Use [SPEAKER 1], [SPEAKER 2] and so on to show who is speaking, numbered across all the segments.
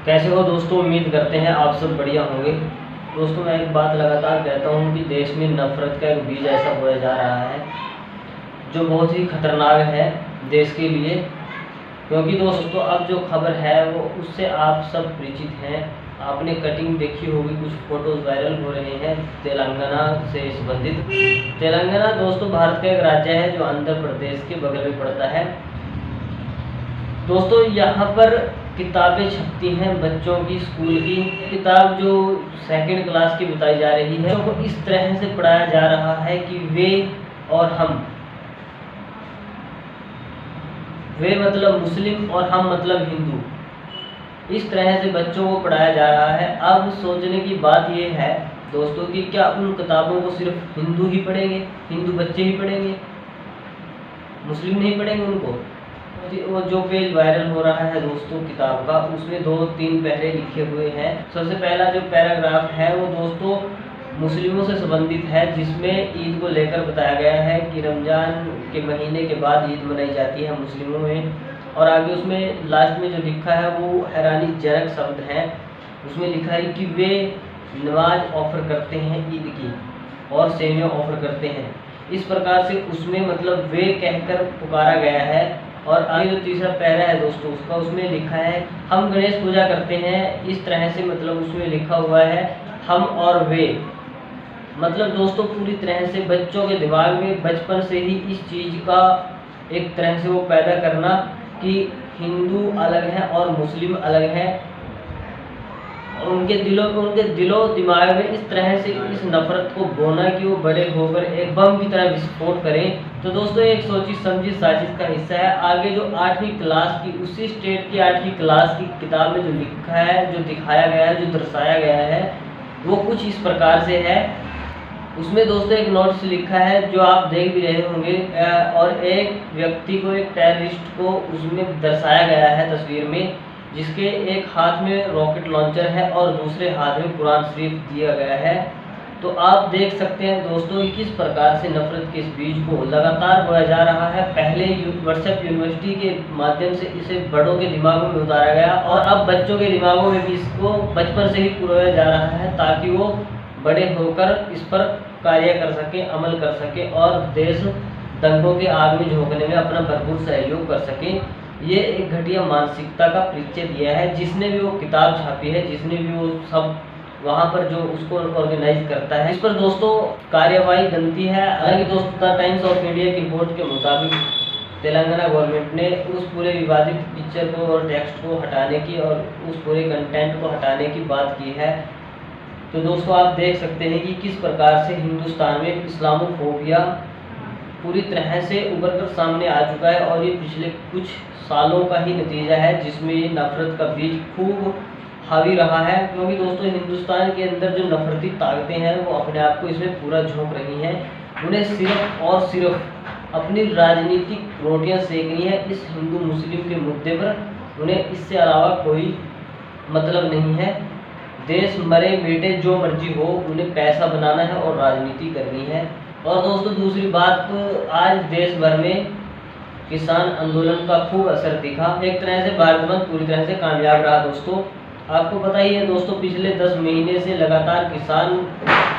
[SPEAKER 1] कैसे हो दोस्तों। उम्मीद करते हैं आप सब बढ़िया होंगे। दोस्तों मैं एक बात लगातार कहता हूँ कि देश में नफ़रत का एक बीज ऐसा बोया जा रहा है जो बहुत ही खतरनाक है देश के लिए। क्योंकि दोस्तों अब जो खबर है वो उससे आप सब परिचित हैं। आपने कटिंग देखी होगी, कुछ फोटोज़ वायरल हो रहे हैं तेलंगाना से संबंधित। तेलंगाना दोस्तों भारत का एक राज्य है जो आंध्र प्रदेश के बगल में पड़ता है। दोस्तों यहाँ पर किताबें छपती हैं बच्चों की, स्कूल की किताब जो सेकंड क्लास की बताई जा रही है, तो इस तरह से पढ़ाया जा रहा है कि वे और हम, वे मतलब मुस्लिम और हम मतलब हिंदू। इस तरह से बच्चों को पढ़ाया जा रहा है। अब सोचने की बात यह है दोस्तों कि क्या उन किताबों को सिर्फ हिंदू ही पढ़ेंगे, हिंदू बच्चे ही पढ़ेंगे, मुस्लिम नहीं पढ़ेंगे उनको। वो जो पेज वायरल हो रहा है दोस्तों किताब का, उसमें 2-3 पहरे लिखे हुए हैं। सबसे पहला जो पैराग्राफ है वो दोस्तों मुस्लिमों से संबंधित है, जिसमें ईद को लेकर बताया गया है कि रमज़ान के महीने के बाद ईद मनाई जाती है मुस्लिमों में। और आगे उसमें लास्ट में जो लिखा है वो हैरानीजनक शब्द हैं। उसमें लिखा है कि वे नमाज ऑफ़र करते हैं ईद की और सेवियाँ ऑफ़र करते हैं। इस प्रकार से उसमें मतलब वे कहकर पुकारा गया है। और आगे जो तीसरा पैरा है दोस्तों उसका, उसमें लिखा है हम गणेश पूजा करते हैं। इस तरह से मतलब उसमें लिखा हुआ है हम और वे। मतलब दोस्तों पूरी तरह से बच्चों के दिमाग में बचपन से ही इस चीज़ का एक तरह से वो पैदा करना कि हिंदू अलग है और मुस्लिम अलग है। उनके दिलों दिमाग में इस तरह से इस नफ़रत को बोना कि वो बड़े होकर एक बम की तरह विस्फोट करें। तो दोस्तों एक सोची समझी साजिश का हिस्सा है। आगे जो 8वीं क्लास की, उसी स्टेट की 8वीं क्लास की किताब में जो लिखा है, जो दिखाया गया है, जो दर्शाया गया है, वो कुछ इस प्रकार से है। उसमें दोस्तों एक नोट से लिखा है जो आप देख भी रहे होंगे, और एक व्यक्ति को, एक टेररिस्ट को उसमें दर्शाया गया है तस्वीर में, जिसके एक हाथ में रॉकेट लॉन्चर है और दूसरे हाथ में कुरान शरीफ दिया गया है। तो आप देख सकते हैं दोस्तों कि किस प्रकार से नफ़रत के इस बीज को लगातार बोया जा रहा है। पहले व्हाट्सएप यूनिवर्सिटी के माध्यम से इसे बड़ों के दिमागों में उतारा गया और अब बच्चों के दिमागों में भी इसको बचपन से ही पुरोया जा रहा है, ताकि वो बड़े होकर इस पर कार्य कर सकें, अमल कर सकें और देश दंगों के आग में झोंकने में अपना भरपूर सहयोग कर सकें। ये एक घटिया मानसिकता का परिचय दिया है जिसने भी वो किताब छापी है, जिसने भी वो सब वहाँ पर जो उसको ऑर्गेनाइज करता है। इस पर दोस्तों कार्यवाही बनती है। हालांकि दोस्तों द टाइम्स ऑफ इंडिया की रिपोर्ट के मुताबिक तेलंगाना गवर्नमेंट ने उस पूरे विवादित पिक्चर को और टेक्स्ट को हटाने की और उस पूरे कंटेंट को हटाने की बात की है। तो दोस्तों आप देख सकते हैं कि किस प्रकार से हिंदुस्तान में इस्लामोफोबिया पूरी तरह से उभर कर सामने आ चुका है। और ये पिछले कुछ सालों का ही नतीजा है जिसमें ये नफ़रत का बीज खूब हावी रहा है। क्योंकि दोस्तों हिंदुस्तान के अंदर जो नफ़रती ताकतें हैं वो अपने आप को इसमें पूरा झोंक रही हैं। उन्हें सिर्फ और सिर्फ अपनी राजनीतिक रोटियां सेकनी है इस हिंदू मुस्लिम के मुद्दे पर। उन्हें इससे अलावा कोई मतलब नहीं है। देश मरे बेटे जो मर्जी हो, उन्हें पैसा बनाना है और राजनीति करनी है। और दोस्तों दूसरी बात, आज देश भर में किसान आंदोलन का खूब असर दिखा। एक तरह से भारत बंद पूरी तरह से कामयाब रहा। दोस्तों आपको पता ही है दोस्तों, पिछले 10 महीने से लगातार किसान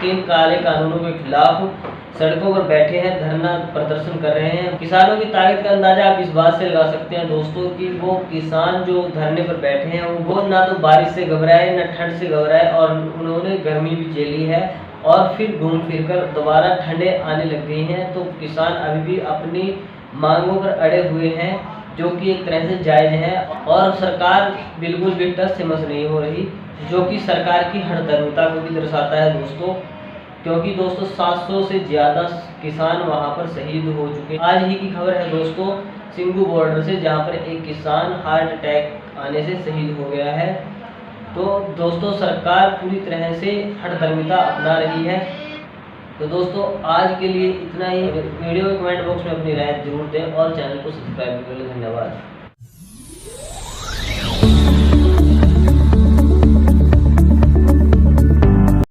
[SPEAKER 1] इन काले कानूनों के खिलाफ सड़कों पर बैठे हैं, धरना प्रदर्शन कर रहे हैं। किसानों की ताकत का अंदाजा आप इस बात से लगा सकते हैं दोस्तों कि वो किसान जो धरने पर बैठे हैं वो ना तो बारिश से घबराए, ना ठंड से घबराए, और उन्होंने गर्मी भी झेली है और फिर घूम फिर कर दोबारा ठंडे आने लग गई हैं। तो किसान अभी भी अपनी मांगों पर अड़े हुए हैं, जो कि एक तरह से जायज़ है। और सरकार बिल्कुल भी टस से मस नहीं हो रही, जो कि सरकार की हठधर्मिता को भी दर्शाता है दोस्तों। क्योंकि दोस्तों 700 से ज़्यादा किसान वहां पर शहीद हो चुके हैं। आज ही की खबर है दोस्तों सिंगू बॉर्डर से, जहां पर एक किसान हार्ट अटैक आने से शहीद हो गया है। तो दोस्तों सरकार पूरी तरह से हठधर्मिता अपना रही है। तो दोस्तों आज के लिए इतना ही। वीडियो के कमेंट बॉक्स में अपनी राय जरूर दें और चैनल को सब्सक्राइब कर लें। धन्यवाद।